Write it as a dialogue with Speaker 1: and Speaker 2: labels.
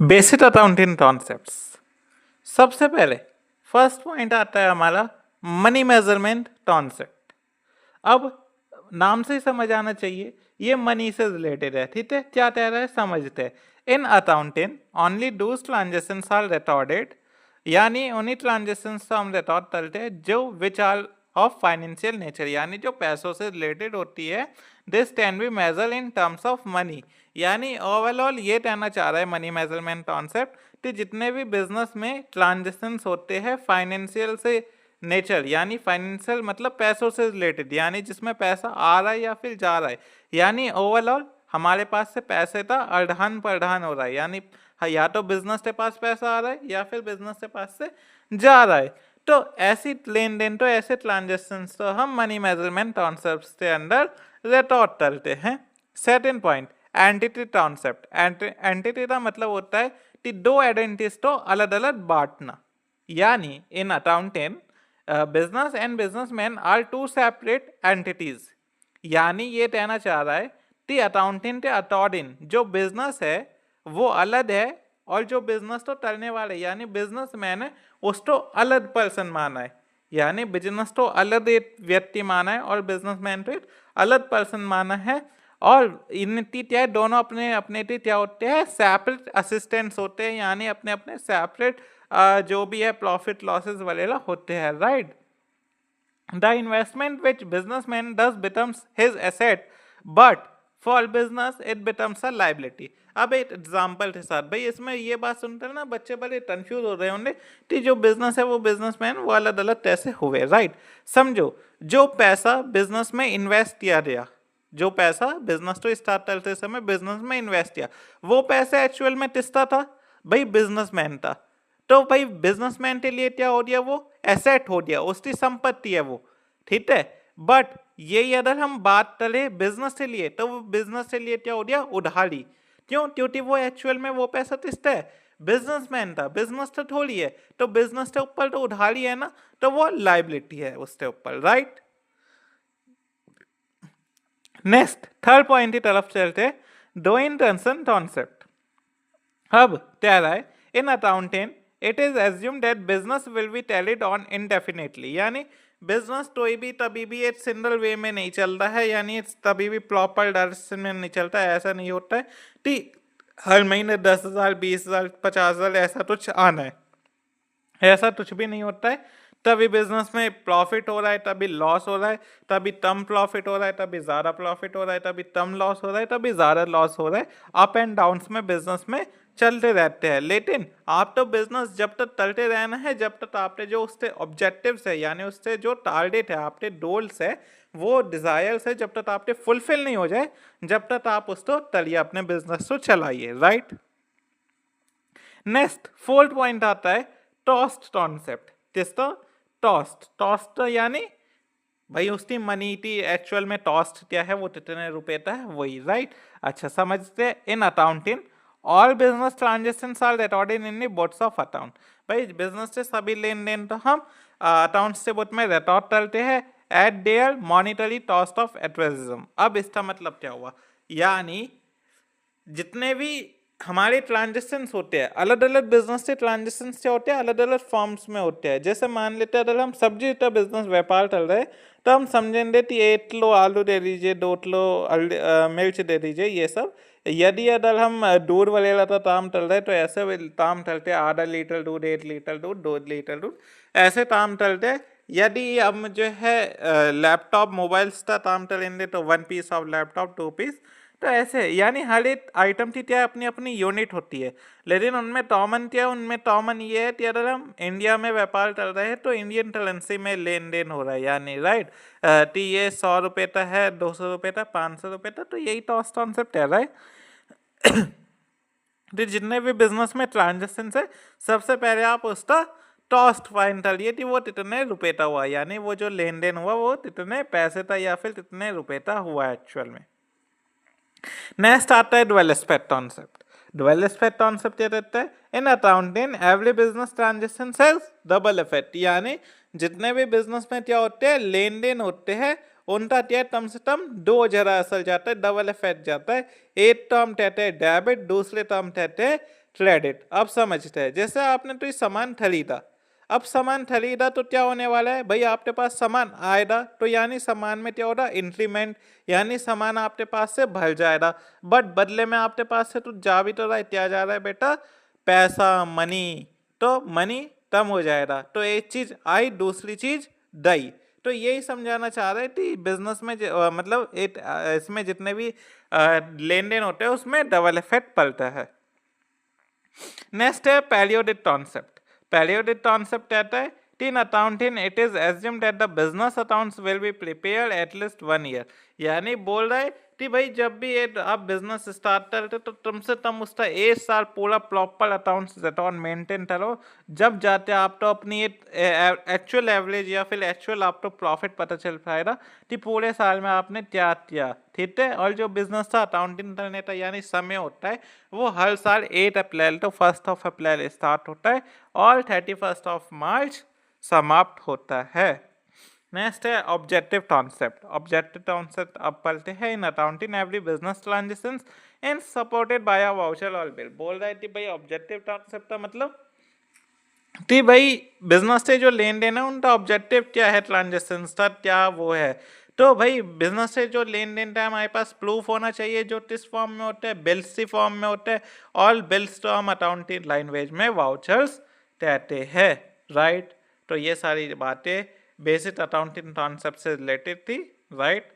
Speaker 1: Basic accounting concepts. सबसे पहले first point आता है हमारा मनी मेजरमेंट कॉन्सेप्ट। अब नाम से ही समझ आना चाहिए ये मनी से रिलेटेड है, ठीक है। क्या कह रहा है समझते हैं। In accounting only those transactions are recorded, यानी उन्हीं ट्रांजेक्शंस को हम रिकॉर्ड करते हैं जो which are of financial nature, यानी जो पैसों से रिलेटेड होती है। This can be measure in terms of money, यानी ओवरऑल ये कहना चाह रहा है मनी मेजरमेंट कॉन्सेप्ट कि जितने भी बिजनेस में ट्रांजेक्शंस होते हैं फाइनेंशियल से नेचर, यानी फाइनेंशियल मतलब पैसों से रिलेटेड, यानी जिसमें पैसा आ रहा है या फिर जा रहा है, यानी ओवरऑल हमारे पास से पैसे का आदान प्रदान हो रहा है, यानी या तो बिजनेस के पास पैसा आ रहा है या फिर बिजनेस के पास से जा रहा है। तो ऐसी लेन देन, तो ऐसे ट्रांजेक्शन तो हम मनी मेजरमेंट कॉन्सेप्ट के अंदर रिकॉर्ड करते हैं। Second point entity concept. Entity का मतलब होता है कि दो आइडेंटिटीज को अलग अलग बांटना, यानी in accounting business and businessman are two separate entities, यानी ये कहना चाह रहा है कि अकाउंटिंग के अकॉर्डिंग जो बिजनेस है वो अलग है और जो बिजनेस तो करने वाले यानी बिजनेसमैन है उसको अलग पर्सन माना है, यानी बिजनेस तो अलग एक व्यक्ति माना है और बिजनेसमैन तो एक अलग पर्सन माना है। और इनकी क्या है, दोनों अपने अपने क्या होते हैं, सेपरेट असिस्टेंट्स होते हैं, यानी अपने अपने सेपरेट जो भी है प्रॉफिट लॉसेस वगैरह होते हैं, right. The investment which businessman does becomes his asset, but for business it becomes a liability। अब एक एग्जाम्पल के साथ भाई इसमें ये बात सुनते हैं ना बच्चे बड़े कंफ्यूज हो रहे होंगे कि जो बिजनेस है वो बिजनेसमैन वो अलग अलग कैसे हुए, राइट। समझो जो पैसा बिजनेस में इन्वेस्ट किया गया, जो पैसा बिजनेस तो स्टार्ट करते समय बिजनेस में इन्वेस्ट किया, वो पैसा एक्चुअल में किसका था, भाई बिजनेसमैन था। तो भाई बिजनेसमैन के लिए क्या हो गया, वो एसेट हो गया, उसकी संपत्ति है वो, ठीक है। बट यही अगर हम बात करें बिजनेस के लिए तो वो बिजनेस के लिए क्या हो गया, उधारी। क्यों, क्योंकि वो एक्चुअल में वो पैसा किसका है, बिजनेसमैन था, बिजनेस तो थोड़ी है, तो बिजनेस के ऊपर तो उधारी है ना, तो वो लाइबिलिटी है उसके ऊपर, राइट। नेक्स्ट थर्ड पॉइंट की तरफ चलते, दो इंटेंशन कॉन्सेप्ट। अब क्या रहा है, in accounting it is assume that business will be carried on indefinitely, यानी बिजनेस कोई भी तभी भी एक सिंगल वे में नहीं चलता है, यानी तभी भी प्रॉपर डायरेक्शन में नहीं चलता है। ऐसा नहीं होता है कि हर महीने 10,000 20,000 50,000 ऐसा कुछ आना है, ऐसा कुछ भी नहीं होता है। तभी बिजनेस में प्रॉफिट हो रहा है, तभी लॉस हो रहा है, तभी कम प्रॉफिट हो रहा है, तभी ज़्यादा प्रॉफिट हो रहा है, तभी कम लॉस हो रहा है, तभी ज़्यादा लॉस हो रहा है। अप एंड डाउन्स में बिजनेस में चलते रहते हैं। लेकिन आप तो बिजनेस जब तक चलते रहना है जब तक आपने जो उससे ऑब्जेक्टिव्स है, यानी उससे जो टारगेट है, आपके गोल्स है, वो डिजायर्स है, जब तक आपके फुलफिल नहीं हो जाए जब तक आप उसको चलिए अपने बिजनेस को चलाइए, राइट। नेक्स्ट फोर्थ पॉइंट आता है टॉस्ट कॉन्सेप्ट। किसका, टॉस्ट। टॉस्ट यानी भाई उसकी मनी की एक्चुअल में टॉस्ट क्या है, वो कितने रुपए का है वही, राइट। अच्छा समझते हैं, in accounting all business transaction are recorded in the books of account. भाई बिजनेस से सभी लेन देन तो हम अकाउंट से बुक में रिकॉर्ड करते हैं at their monetary cost of advertisement. अब इसका मतलब क्या हुआ, यानी जितने भी हमारे ट्रांजेक्शन्स होते हैं, अलग अलग बिजनेस से ट्रांजेक्शन्स क्या होते हैं, अलग अलग फॉर्म्स में होते हैं। जैसे मान लेते हैं अगर हम सब्जी का बिजनेस व्यापार चल रहा है तो हम समझेंगे कि 1 किलो आलू दे दीजिए, 2 किलो मिर्च दे दीजिए, ये सब। यदि अगर हम दूध वगैरह का काम चल रहा है तो ऐसे काम चलते हैं, आधा लीटर दूध, 1 लीटर दूध, 2 लीटर दूध, ऐसे काम चलते हैं। यदि हम जो है लैपटॉप मोबाइल्स का काम चलेंगे तो 1 पीस ऑफ लैपटॉप, 2 पीस, तो ऐसे यानी हर एक आइटम की क्या अपनी अपनी यूनिट होती है। लेकिन उनमें कॉमन क्या है, उनमें कॉमन ये है कि अगर हम इंडिया में व्यापार चल रहे हैं तो इंडियन करेंसी में लेन देन हो रहा है, यानी राइट। कि ये 100 रुपये का है, 200 रुपये का, 500 रुपये का, तो यही तो कॉन्सेप्ट है, राइट। तो जितने भी बिजनेस में ट्रांजेक्शन है सबसे पहले आप उसका कॉस्ट फाइंड करिए कि वो कितने रुपये का हुआ, यानी वो जो लेन देन हुआ वो कितने पैसे का या फिर कितने रुपये का हुआ एक्चुअल में। नेक्स्ट आता है dual aspect concept. Dual aspect concept क्या रहता है, in accounting every business transaction has double effect, यानी जितने भी बिजनेस में क्या होते हैं लेन देन होते हैं उनका क्या कम से कम 2 जरा असल जाता है, डबल इफेक्ट जाता है। एक टर्म कहते हैं डेबिट, दूसरे टर्म कहते हैं क्रेडिट। अब समझते हैं, जैसे आपने तो ये सामान खरीदा, अब सामान खरीदा तो क्या होने वाला है भाई, आपके पास सामान आएगा तो यानी सामान में क्या होगा, इंक्रीमेंट, यानी सामान आपके पास से भर जाएगा, बट बदले में आपके पास से तो जा भी तो रहा है, क्या जा रहा है बेटा, पैसा, मनी, तो मनी कम हो जाएगा, तो एक चीज आई, दूसरी चीज गई। तो यही समझाना चाह रहे कि बिजनेस में मतलब इसमें जितने भी लेन देन होते हैं उसमें डबल इफेक्ट पड़ता है। नेक्स्ट है periodic concept। periodic concept कहता है in accounting it is assumed that the business accounts will be prepared at least 1 year। यानी बोल रहा है कि भाई जब भी एक आप बिजनेस स्टार्ट करते तो कम से कम उसका 1 साल पूरा प्रॉपर अकाउंट्स रिटर्न मेंटेन करो, जब जाते आप तो अपनी एक एक्चुअल एवरेज या फिर एक्चुअल आपको प्रॉफिट पता चल पाएगा कि पूरे साल में आपने क्या किया, ठीक है। और जो बिजनेस था अकाउंटिंग करने का यानी समय होता है वो हर साल 8 अप्रैल तो 1 अप्रैल स्टार्ट होता है और 31 मार्च समाप्त होता है। नेक्स्ट है ऑब्जेक्टिव कॉन्सेप्ट। ऑब्जेक्टिव कॉन्सेप्ट अब पढ़ते हैं in accounting every business transaction and supported by a voucher और बिल। बोल रहा है कि भाई ऑब्जेक्टिव कॉन्सेप्ट का मतलब कि भाई बिजनेस से जो लेन देन है उनका ऑब्जेक्टिव क्या है, ट्रांजेक्शन का क्या वो है। तो भाई बिजनेस से जो लेन देन का हमारे पास प्रूफ होना चाहिए जो किस फॉर्म में होता है, बिल्स की फॉर्म में होता है, और बिल्स तो हम अकाउंटिंग लैंग्वेज में वाउचर्स कहते हैं, राइट। तो ये सारी बातें बेसिक अकाउंटिंग कॉन्सेप्ट से रिलेटेड थी, राइट।